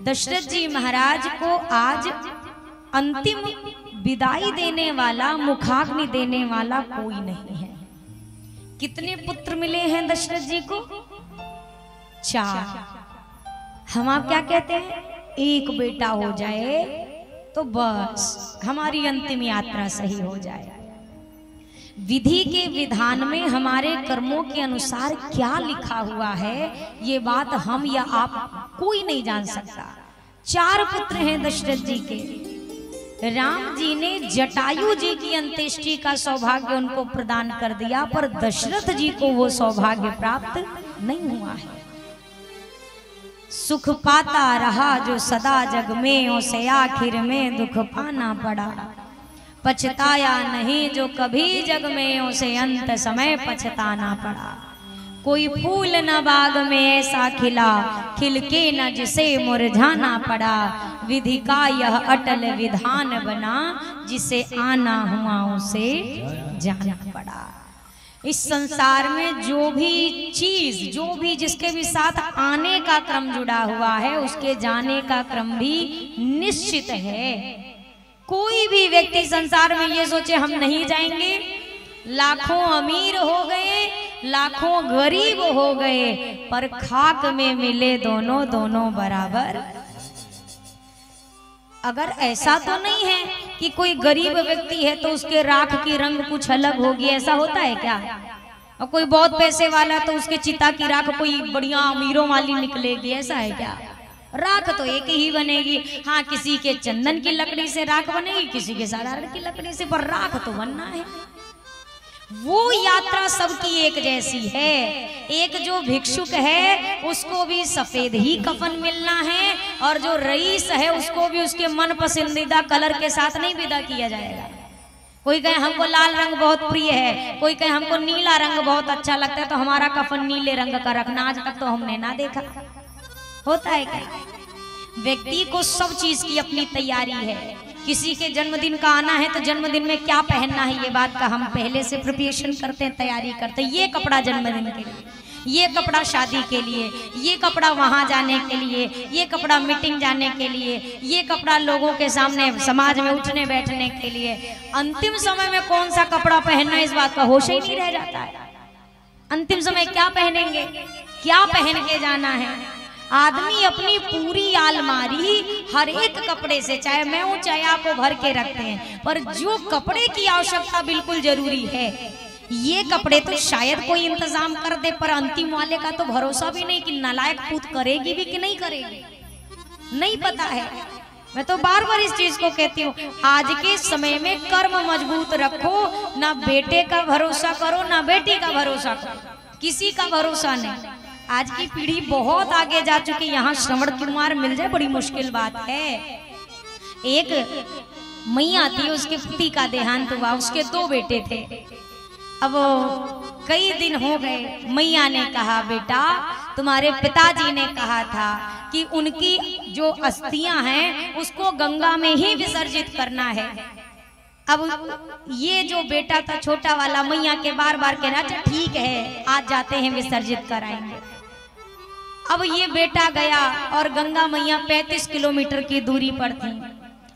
दशरथ जी महाराज को आज अंतिम विदाई देने वाला, मुखाग्नि देने वाला कोई नहीं है। कितने पुत्र मिले हैं दशरथ जी को? 4। हम आप क्या कहते हैं? एक बेटा हो जाए तो बस हमारी अंतिम यात्रा सही हो जाए। विधि के विधान में हमारे कर्मों के अनुसार क्या लिखा हुआ है, ये बात हम या आप कोई नहीं जान सकता। 4 पुत्र हैं दशरथ जी के। राम जी ने जटायु जी की अंत्येष्टि का सौभाग्य उनको प्रदान कर दिया, पर दशरथ जी को वो सौभाग्य प्राप्त नहीं हुआ है। सुख पाता रहा जो सदा जग में, उसे आखिर में दुख पाना पड़ा। पछताया नहीं जो कभी जग में, उसे अंत समय पछताना पड़ा। कोई फूल न बाग में ऐसा खिला, खिल के न जिसे मुरझाना पड़ा। विधि का यह अटल विधान बना, जिसे आना हुआ उसे जाना पड़ा। इस संसार में जो भी चीज, जो भी जिसके भी साथ आने का क्रम जुड़ा हुआ है, उसके जाने का क्रम भी निश्चित है। कोई भी व्यक्ति संसार में ये सोचे हम नहीं जाएंगे, लाखों अमीर हो गए, लाखों गरीब हो गए, पर खाक में मिले दोनों दोनों बराबर। अगर ऐसा तो नहीं है कि कोई गरीब व्यक्ति है तो उसके राख की रंग कुछ अलग होगी, ऐसा होता है क्या? और कोई बहुत पैसे वाला तो उसके चिता की राख कोई बढ़िया अमीरों वाली निकलेगी, ऐसा है क्या? राख तो एक ही बनेगी। हाँ, किसी के चंदन की लकड़ी से राख बनेगी, किसी के साधारण की लकड़ी से, पर राख तो बनना है। वो यात्रा सबकी एक जैसी है। एक जो भिक्षुक है उसको भी सफेद ही कफन मिलना है, और जो रईस है उसको भी उसके मन पसंदीदा कलर के साथ नहीं विदा किया जाएगा। कोई कहे हमको लाल रंग बहुत प्रिय है, कोई कहे हमको नीला रंग बहुत अच्छा लगता है, तो हमारा कफन नीले रंग का रखना। आज तक तो हमने ना देखा। होता है क्या? व्यक्ति को सब चीज की अपनी तैयारी है। किसी के जन्मदिन का आना है तो जन्मदिन में क्या पहनना है, ये बात का हम पहले से प्रिपरेशन करते हैं, तैयारी करते हैं। ये कपड़ा जन्मदिन के लिए, ये कपड़ा शादी के लिए, ये कपड़ा वहां जाने के लिए, ये कपड़ा मीटिंग जाने के लिए, ये कपड़ा लोगों के सामने समाज में उठने बैठने के लिए। अंतिम समय में कौन सा कपड़ा पहनना, इस बात का होश ही नहीं रह जाता है। अंतिम समय क्या पहनेंगे, क्या पहन के जाना है। आदमी अपनी पूरी अलमारी हर एक कपड़े से, चाहे मैं हूं चाहे आप, भर के रखते हैं, पर जो कपड़े की आवश्यकता बिल्कुल जरूरी है, ये कपड़े तो शायद कोई इंतजाम कर दे, पर अंतिम वाले का तो भरोसा भी नहीं कि नालायक पूत करेगी भी कि नहीं करेगी, नहीं पता है। मैं तो बार बार इस चीज को कहती हूँ, आज के समय में कर्म मजबूत रखो, ना बेटे का भरोसा करो ना बेटी का भरोसा करो, किसी का भरोसा नहीं। आज की पीढ़ी बहुत आगे जा चुकी, यहाँ श्रवण कुमार मिल जाए बड़ी मुश्किल बात है। एक मैया थी, उसके पति का देहांत हुआ, उसके 2 बेटे थे। अब कई दिन हो गए, मैया ने कहा बेटा तुम्हारे पिताजी ने कहा था कि उनकी जो अस्थियां हैं उसको गंगा में ही विसर्जित करना है। अब ये जो बेटा था छोटा वाला, मैया के बार बार कह रहा, अच्छा ठीक है आज जाते हैं विसर्जित कराएंगे। अब ये बेटा गया और गंगा मैया 35 किलोमीटर की दूरी पर थी।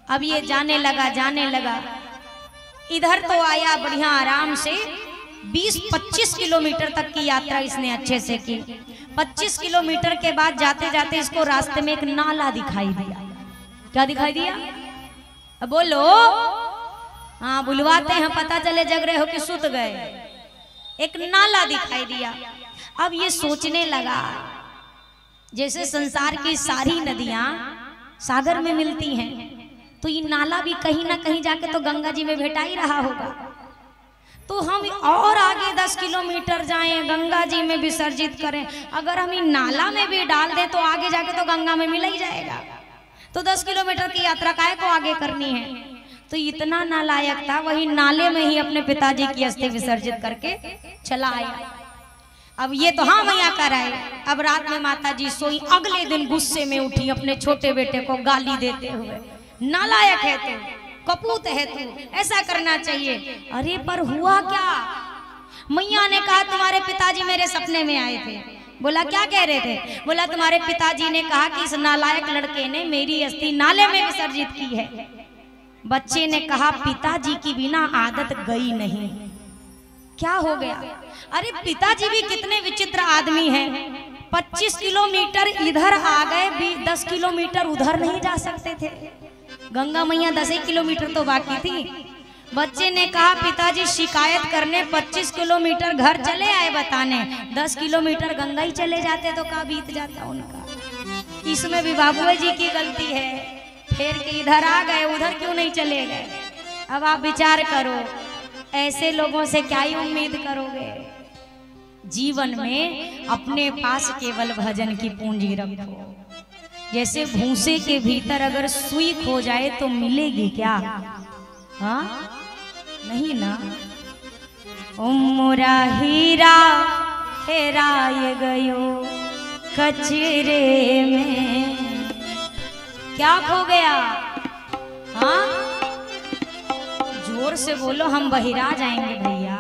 अब ये जाने लगा, इधर तो आया बढ़िया आराम से, 20-25 किलोमीटर तक की यात्रा इसने अच्छे से की। 25 किलोमीटर के बाद जाते जाते इसको रास्ते में एक नाला दिखाई दिया। क्या दिखाई दिया? अब बोलो, हाँ बुलवाते हैं, पता चले जग रहे हो कि सुत गए। एक नाला दिखाई दिया। अब ये सोचने लगा, जैसे संसार की सारी नदियां सागर में मिलती हैं, तो ये नाला भी कहीं ना कहीं जाके तो गंगा जी में भेटा ही रहा होगा। तो हम और आगे 10 किलोमीटर जाएं, गंगा जी में विसर्जित करें। अगर हम इन नाला में भी डाल दें तो आगे जाके तो गंगा में मिला ही जाएगा। तो 10 किलोमीटर की यात्रा काहे को आगे करनी है। तो इतना नालायक था, वही नाले में ही अपने पिताजी की अस्थि विसर्जित करके चला आया। अब ये तो हाँ मैया कर आए। अब रात में माता जी सोई, अगले दिन गुस्से में उठी, अपने छोटे बेटे को गाली देते हुए, नालायक है तू, कपूत है तू, ऐसा करना चाहिए। अरे पर हुआ क्या? मैया ने कहा तुम्हारे पिताजी मेरे सपने में आए थे, बोला क्या कह रहे थे? बोला तुम्हारे पिताजी ने कहा कि इस नालायक लड़के ने मेरी अस्थि नाले में विसर्जित की है। बच्चे ने कहा पिताजी की बिना आदत गई नहीं। क्या हो गया? अरे पिताजी भी कितने विचित्र आदमी हैं। 25 किलोमीटर इधर आ गए भी 10 किलोमीटर उधर नहीं जा सकते थे। गंगा मैया 10 किलोमीटर तो बाकी थी। बच्चे ने कहा पिताजी शिकायत करने 25 किलोमीटर घर चले आए बताने, 10 किलोमीटर गंगा ही चले जाते तो कहाँ बीत जाता उनका। इसमें भी बाबू जी की गलती है, फिर के इधर आ गए उधर क्यों नहीं चले गए। अब आप विचार करो, ऐसे लोगों से क्या ही उम्मीद करोगे। जीवन में अपने पास केवल भजन की पूंजी रखो। जैसे भूसे के भीतर अगर सुई खो जाए तो मिलेगी क्या? हाँ नहीं ना। ओ मोरा हीरा हेराए गयो कचरे में। क्या खो गया? हाँ जोर से बोलो, हम बहिरा जाएंगे भैया।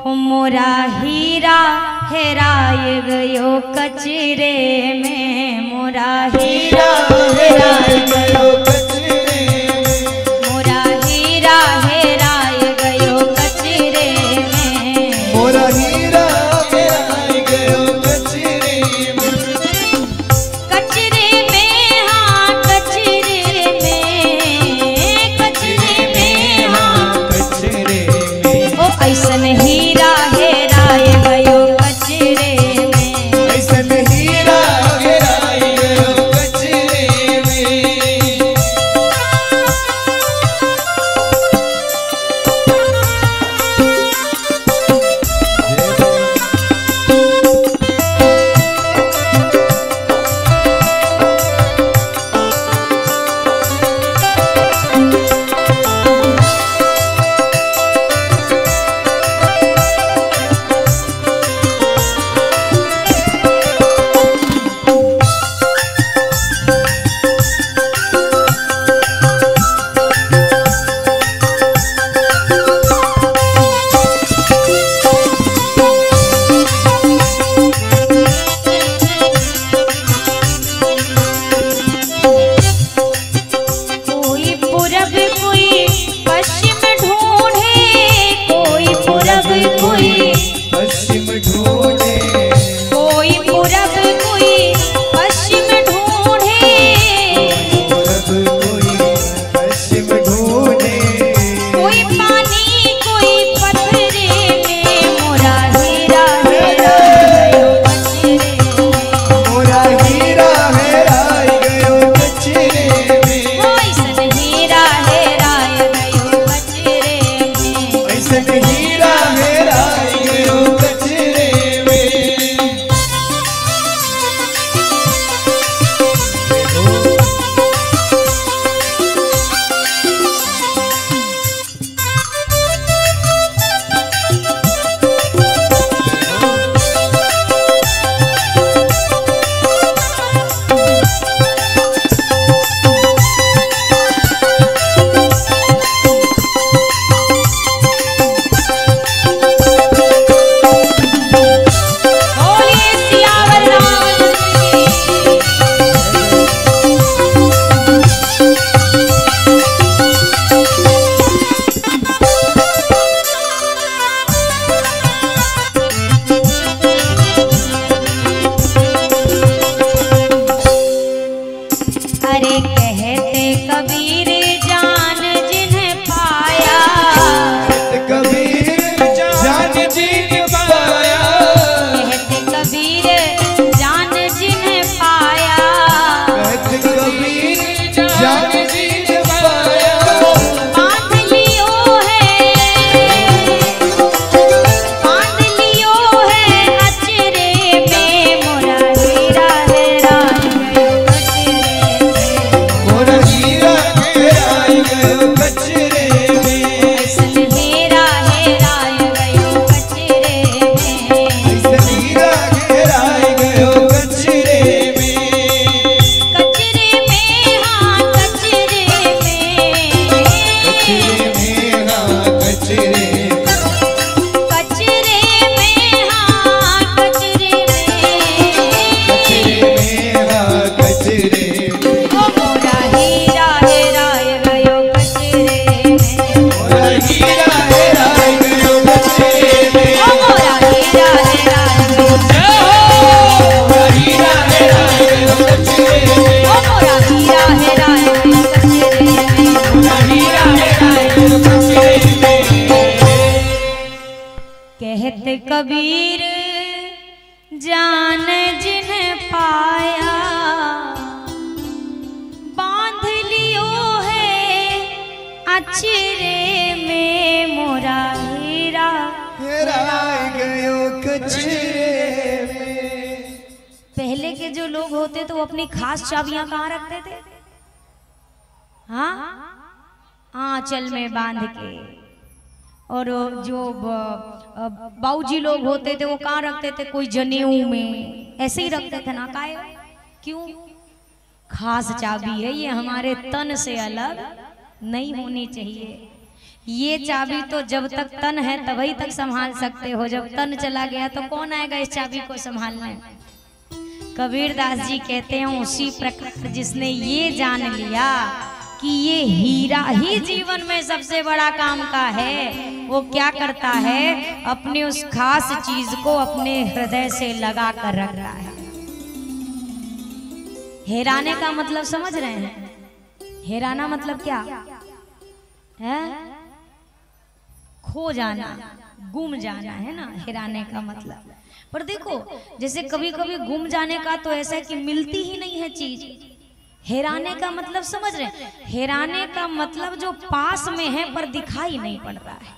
ओ मोरा हीरा हेराए गयो कचरे में, मोरा हीरा हेराए गयो कचरे में, मोरा हीरा हेराए गयो कचरे में, मोरा हीरा हेराए गयो कचरे में। कचरे में हाँ कचरे में, कचरे में हाँ कचरे में। ओ ऐसन हीरा हेराए गयो कचरे में, ऐसन हीरा हेराए गयो कचरे में। कचरे में। ओ मोरा हीरा हेराए गयो कचरे में। मोरा हीरा हेराए गयो कचरे में। ओ मोरा हीरा हेराए गयो मोरा हीरा हेराए गयो कचरे में। ओ मोरा हीरा हेराए गयो कचरे में। मोरा हीरा हेराए गयो कचरे में। कहते कबीर जान जिन पाया बांध लियो है अचरे में। मोरा हीरा हेराए गयो कचरे में। पहले के जो लोग होते तो वो अपनी खास चाबियां कहाँ रखते थे? हाँ, आंचल में बांध के। और जो बाऊजी लोग होते थे वो कहाँ रखते थे? कोई जनेऊ में ऐसे ही रखते थे ना। काहे? क्यों? खास चाबी है ये, हमारे तन से अलग नहीं होनी चाहिए। ये चाबी तो जब तक तन है तभी तक संभाल सकते हो, जब तन चला गया तो कौन आएगा इस चाबी को संभालने? कबीर दास जी कहते हैं उसी प्रकार जिसने ये जान लिया कि ये हीरा ही जीवन में सबसे बड़ा काम का है, वो क्या करता है? अपने उस खास चीज को अपने हृदय से लगा कर रख रहा है। हेराने का मतलब समझ रहे हैं? हेराना मतलब क्या है? खो जाना, गुम जाना है ना हेराने का मतलब। पर देखो जैसे कभी कभी गुम जाने का तो ऐसा है कि मिलती ही नहीं है चीज। हेराने का मतलब समझ रहे हैं? हेराने का मतलब जो पास में है पर दिखाई नहीं पड़ रहा है,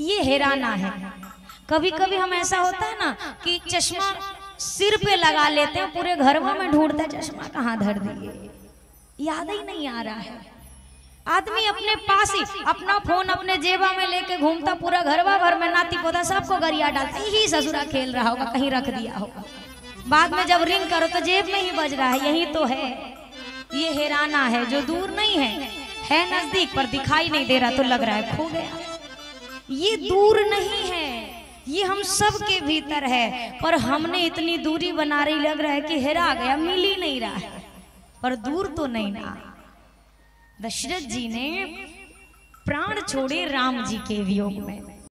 ये हेराना है। कभी कभी हम ऐसा होता है ना कि चश्मा सिर पे लगा लेते हैं, पूरे घर में ढूंढते हैं चश्मा कहाँ धर दिए, याद ही नहीं आ रहा है। आदमी अपने पास ही अपना फोन अपने जेबा में लेके घूमता, पूरा घरवा भर में नाती पोता सबको गरिया डालता, यही ससुरा खेल रहा होगा, कहीं रख दिया होगा। बाद में जब रिंग करो तो जेब में ही बज रहा है, यही तो है। ये हेराना है जो दूर नहीं है नजदीक पर दिखाई नहीं दे रहा तो लग रहा है खो गया। ये दूर नहीं है, ये हम सब के भीतर है, पर हमने इतनी दूरी बना रही, लग रहा है कि हेरा गया, मिल ही नहीं रहा है, पर दूर तो नहीं ना। दशरथ जी ने प्राण छोड़े राम जी के वियोग में।